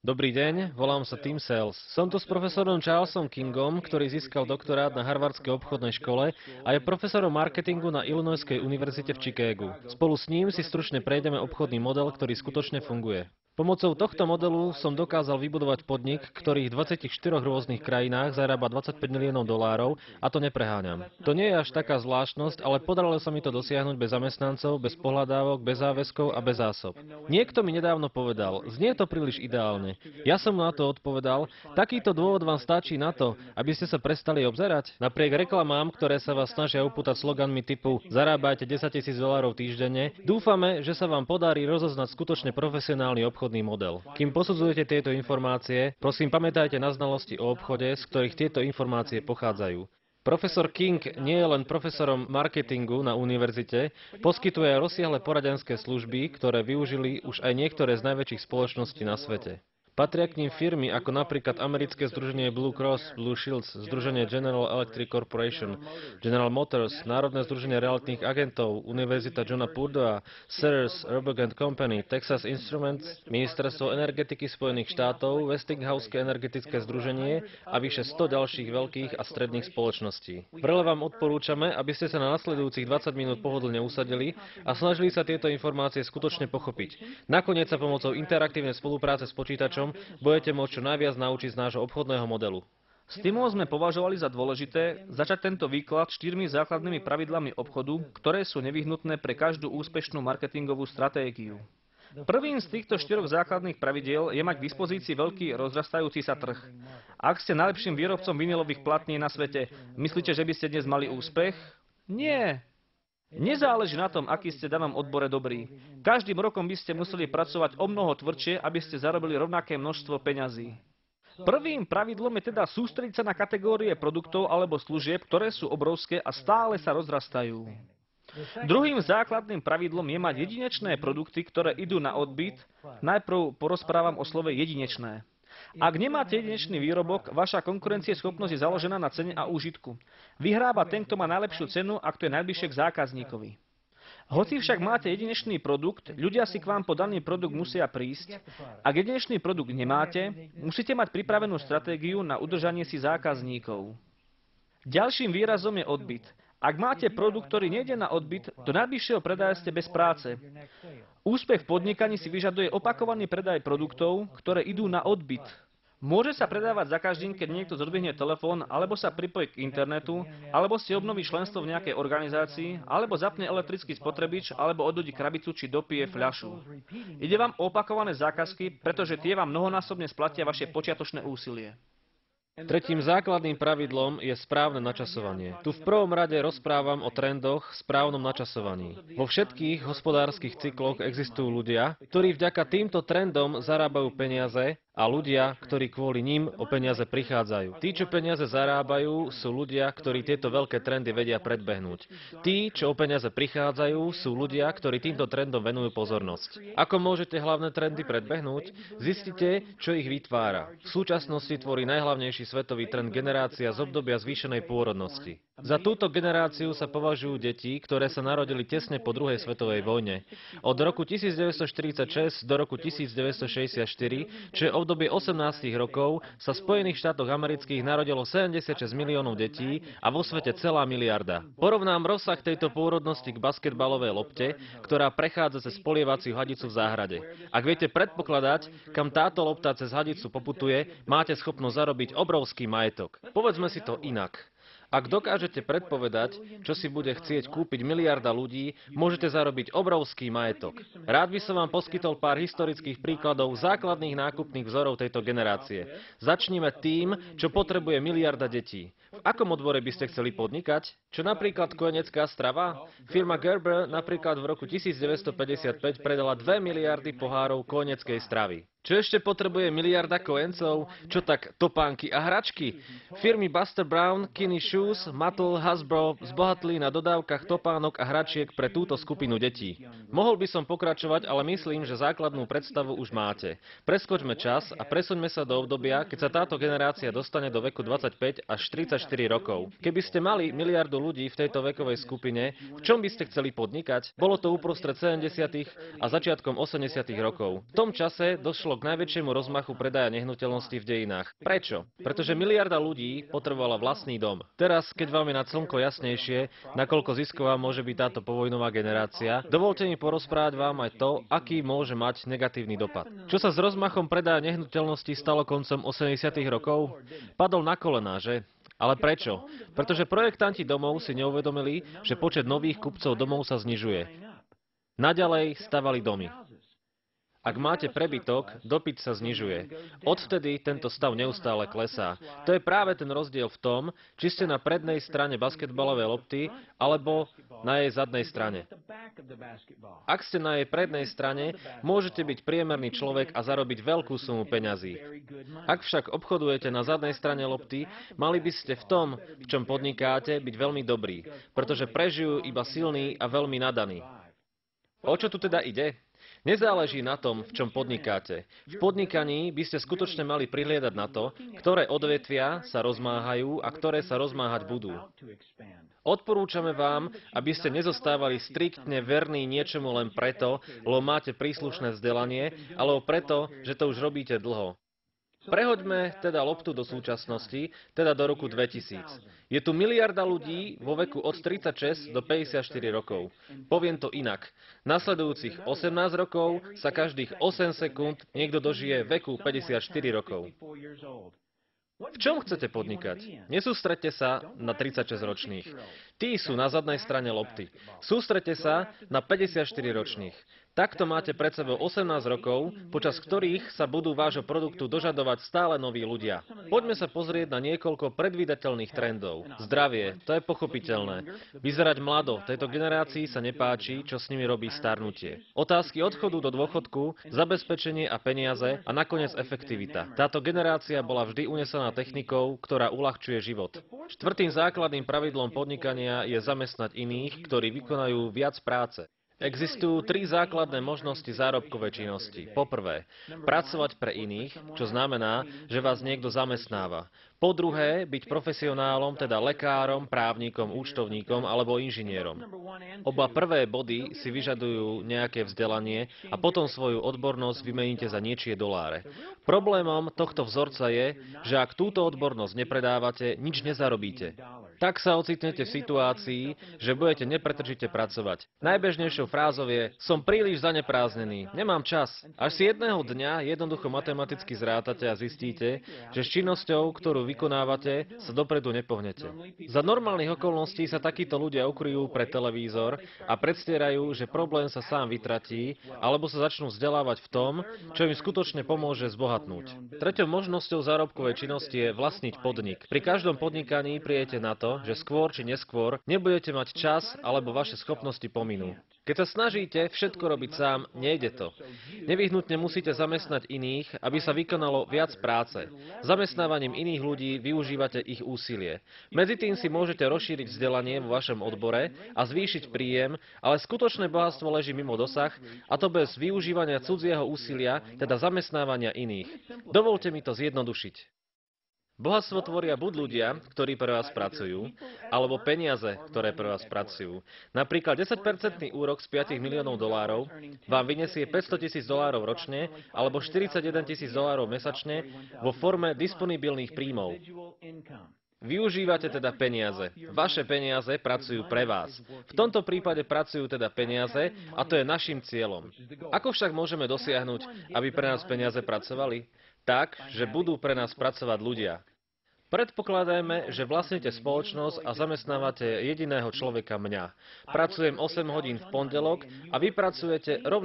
Dobrý deň, volám sa Tim Sales. Som tu s profesorom Charlesom Kingom, ktorý získal doktorát na Harvardskej obchodnej škole a je profesorom marketingu na Illinoiskej univerzite v Chicagu. Spolu s ním si stručne prejdeme obchodný model, ktorý skutočne funguje. Pomocou tohto modelu som dokázal vybudovať podnik, ktorý v 24 rôznych krajinách zarába 25 miliónov dolárov a to nepreháňam. To nie je až taká zvláštnosť, ale podarilo sa mi to dosiahnuť bez zamestnancov, bez pohľadávok, bez záväzkov a bez zásob. Niekto mi nedávno povedal, znie to príliš ideálne. Ja som mu na to odpovedal, takýto dôvod vám stačí na to, aby ste sa prestali obzerať? Napriek reklamám, ktoré sa vás snažia upútať sloganmi typu zarábajte 10 000 dolárov týždenne, dúfame, že sa vám podarí rozoznať skutočne profesionálny obchodný model. Kým posudzujete tieto informácie, prosím pamätajte na znalosti o obchode, z ktorých tieto informácie pochádzajú. Profesor King nie je len profesorom marketingu na univerzite, poskytuje aj rozsiahle poradenské služby, ktoré využili už aj niektoré z najväčších spoločností na svete. Patria k ním firmy ako napríklad americké združenie Blue Cross Blue Shields, združenie General Electric Corporation, General Motors, Národné združenie realitných agentov, Univerzita Johna Purdua, Sears, Roebuck & Company, Texas Instruments, Ministerstvo energetiky Spojených štátov, Westinghouseské energetické združenie a vyše 100 ďalších veľkých a stredných spoločností. Vrele vám odporúčame, aby ste sa na nasledujúcich 20 minút pohodlne usadili a snažili sa tieto informácie skutočne pochopiť. Nakoniec sa pomocou interaktívnej spolupráce s počítačom budete môcť čo najviac naučiť z nášho obchodného modelu. Stimul sme považovali za dôležité začať tento výklad 4 základnými pravidlami obchodu, ktoré sú nevyhnutné pre každú úspešnú marketingovú stratégiu. Prvým z týchto 4 základných pravidiel je mať k dispozícii veľký rozrastajúci sa trh. Ak ste najlepším výrobcom vinilových platní na svete, myslíte, že by ste dnes mali úspech? Nie. Nezáleží na tom, aký ste v danom odbore dobrí. Každým rokom by ste museli pracovať o mnoho tvrdšie, aby ste zarobili rovnaké množstvo peňazí. Prvým pravidlom je teda sústrediť sa na kategórie produktov alebo služieb, ktoré sú obrovské a stále sa rozrastajú. Druhým základným pravidlom je mať jedinečné produkty, ktoré idú na odbyt. Najprv porozprávam o slove jedinečné. Ak nemáte jedinečný výrobok, vaša konkurencieschopnosť je založená na cene a úžitku. Vyhrába ten, kto má najlepšiu cenu a kto je najbližšie k zákazníkovi. Hoci však máte jedinečný produkt, ľudia si k vám po daný produkt musia prísť. Ak jedinečný produkt nemáte, musíte mať pripravenú stratégiu na udržanie si zákazníkov. Ďalším výrazom je odbyt. Ak máte produkt, ktorý nejde na odbyt, do najbližšieho predaja ste bez práce. Úspech v podnikaní si vyžaduje opakovaný predaj produktov, ktoré idú na odbyt. Môže sa predávať za každým, keď niekto zodvihne telefón, alebo sa pripojí k internetu, alebo si obnoví členstvo v nejakej organizácii, alebo zapne elektrický spotrebič, alebo odhodí krabicu či dopije fľašu. Ide vám o opakované zákazky, pretože tie vám mnohonásobne splatia vaše počiatočné úsilie. Tretím základným pravidlom je správne načasovanie. Tu v prvom rade rozprávam o trendoch v správnom načasovaní. Vo všetkých hospodárskych cykloch existujú ľudia, ktorí vďaka týmto trendom zarábajú peniaze a ľudia, ktorí kvôli ním o peniaze prichádzajú. Tí, čo peniaze zarábajú, sú ľudia, ktorí tieto veľké trendy vedia predbehnúť. Tí, čo o peniaze prichádzajú, sú ľudia, ktorí týmto trendom venujú pozornosť. Ako môžete hlavné trendy predbehnúť? Zistite, čo ich vytvára. V súčasnosti tvorí najhlavnejší svetový trend generácia z obdobia zvýšenej pôrodnosti. Za túto generáciu sa považujú deti, ktoré sa narodili tesne po druhej svetovej vojne. Od roku 1946 do roku 1964, čo je obdobie 18 rokov, sa v Spojených štátoch amerických narodilo 76 miliónov detí a vo svete celá miliarda. Porovnám rozsah tejto pôrodnosti k basketbalovej lopte, ktorá prechádza cez polievaciu hadicu v záhrade. Ak viete predpokladať, kam táto lopta cez hadicu poputuje, máte schopnosť zarobiť obrovský majetok. Povedzme si to inak. Ak dokážete predpovedať, čo si bude chcieť kúpiť miliarda ľudí, môžete zarobiť obrovský majetok. Rád by som vám poskytol pár historických príkladov základných nákupných vzorov tejto generácie. Začnime tým, čo potrebuje miliarda detí. V akom odbore by ste chceli podnikať? Čo napríklad kojenecká strava? Firma Gerber napríklad v roku 1955 predala 2 miliardy pohárov kojeneckej stravy. Čo ešte potrebuje miliarda kojencov? Čo tak topánky a hračky? Firmy Buster Brown, Kinney Shoes, Mattel, Hasbro zbohatli na dodávkach topánok a hračiek pre túto skupinu detí. Mohol by som pokračovať, ale myslím, že základnú predstavu už máte. Preskočme čas a presuňme sa do obdobia, keď sa táto generácia dostane do veku 25 až 34 rokov. Keby ste mali miliardu ľudí v tejto vekovej skupine, v čom by ste chceli podnikať? Bolo to uprostred 70. a začiatkom 80. rokov. V tom čase došlo k najväčšiemu rozmachu predaja nehnuteľností v dejinách. Prečo? Pretože miliarda ľudí potrebovala vlastný dom. Teraz, keď vám je nad slnko jasnejšie, nakoľko zisková môže byť táto povojnová generácia, dovolte mi porozprávať vám aj to, aký môže mať negatívny dopad. Čo sa s rozmachom predaja nehnuteľností stalo koncom 80. rokov? Padol na kolená, že? Ale prečo? Pretože projektanti domov si neuvedomili, že počet nových kupcov domov sa znižuje. Naďalej stavali domy. Ak máte prebytok, dopyt sa znižuje. Odvtedy tento stav neustále klesá. To je práve ten rozdiel v tom, či ste na prednej strane basketbalovej lopty, alebo na jej zadnej strane. Ak ste na jej prednej strane, môžete byť priemerný človek a zarobiť veľkú sumu peňazí. Ak však obchodujete na zadnej strane lopty, mali by ste v tom, v čom podnikáte, byť veľmi dobrí, pretože prežijú iba silní a veľmi nadaní. O čo tu teda ide? Nezáleží na tom, v čom podnikáte. V podnikaní by ste skutočne mali prihliadať na to, ktoré odvetvia sa rozmáhajú a ktoré sa rozmáhať budú. Odporúčame vám, aby ste nezostávali striktne verní niečomu len preto, lebo máte príslušné vzdelanie, alebo preto, že to už robíte dlho. Prehoďme teda loptu do súčasnosti, teda do roku 2000. Je tu miliarda ľudí vo veku od 36 do 54 rokov. Poviem to inak. Nasledujúcich 18 rokov sa každých 8 sekúnd niekto dožije veku 54 rokov. V čom chcete podnikať? Nesústreďte sa na 36-ročných. Tí sú na zadnej strane lopty. Sústreďte sa na 54-ročných. Takto máte pred sebou 18 rokov, počas ktorých sa budú vášho produktu dožadovať stále noví ľudia. Poďme sa pozrieť na niekoľko predvídateľných trendov. Zdravie, to je pochopiteľné. Vyzerať mlado, tejto generácii sa nepáči, čo s nimi robí starnutie. Otázky odchodu do dôchodku, zabezpečenie a peniaze a nakoniec efektivita. Táto generácia bola vždy unesená technikou, ktorá uľahčuje život. Štvrtým základným pravidlom podnikania je zamestnať iných, ktorí vykonajú viac práce. Existujú tri základné možnosti zárobkovej činnosti. Poprvé, pracovať pre iných, čo znamená, že vás niekto zamestnáva. Po druhé, byť profesionálom, teda lekárom, právnikom, účtovníkom alebo inžinierom. Oba prvé body si vyžadujú nejaké vzdelanie a potom svoju odbornosť vymeníte za niečie doláre. Problémom tohto vzorca je, že ak túto odbornosť nepredávate, nič nezarobíte. Tak sa ocitnete v situácii, že budete nepretržite pracovať. Najbežnejšou frázou je: som príliš zanepráznený, nemám čas. Až si jedného dňa jednoducho matematicky zrátate a zistíte, že s činnosťou, ktorú vykonávate, sa dopredu nepohnete. Za normálnych okolností sa takíto ľudia ukryjú pre televízor a predstierajú, že problém sa sám vytratí, alebo sa začnú vzdelávať v tom, čo im skutočne pomôže zbohatnúť. Treťou možnosťou zárobkovej činnosti je vlastniť podnik. Pri každom podnikaní prijete na to, že skôr či neskôr nebudete mať čas alebo vaše schopnosti pominú. Keď sa snažíte všetko robiť sám, nejde to. Nevyhnutne musíte zamestnať iných, aby sa vykonalo viac práce. Zamestnávaním iných ľudí využívate ich úsilie. Medzi tým si môžete rozšíriť vzdelanie vo vašom odbore a zvýšiť príjem, ale skutočné bohatstvo leží mimo dosah, a to bez využívania cudzieho úsilia, teda zamestnávania iných. Dovolte mi to zjednodušiť. Bohatstvo tvoria buď ľudia, ktorí pre vás pracujú, alebo peniaze, ktoré pre vás pracujú. Napríklad 10% úrok z $5 miliónov vám vyniesie $500,000 ročne alebo $41,000 mesačne vo forme disponibilných príjmov. Využívate teda peniaze. Vaše peniaze pracujú pre vás. V tomto prípade pracujú teda peniaze a to je naším cieľom. Ako však môžeme dosiahnuť, aby pre nás peniaze pracovali? Tak, že budú pre nás pracovať ľudia. Predpokladajme, že vlastníte spoločnosť a zamestnávate jediného človeka, mňa. Pracujem 8 hodín v pondelok a vy pracujete rovnako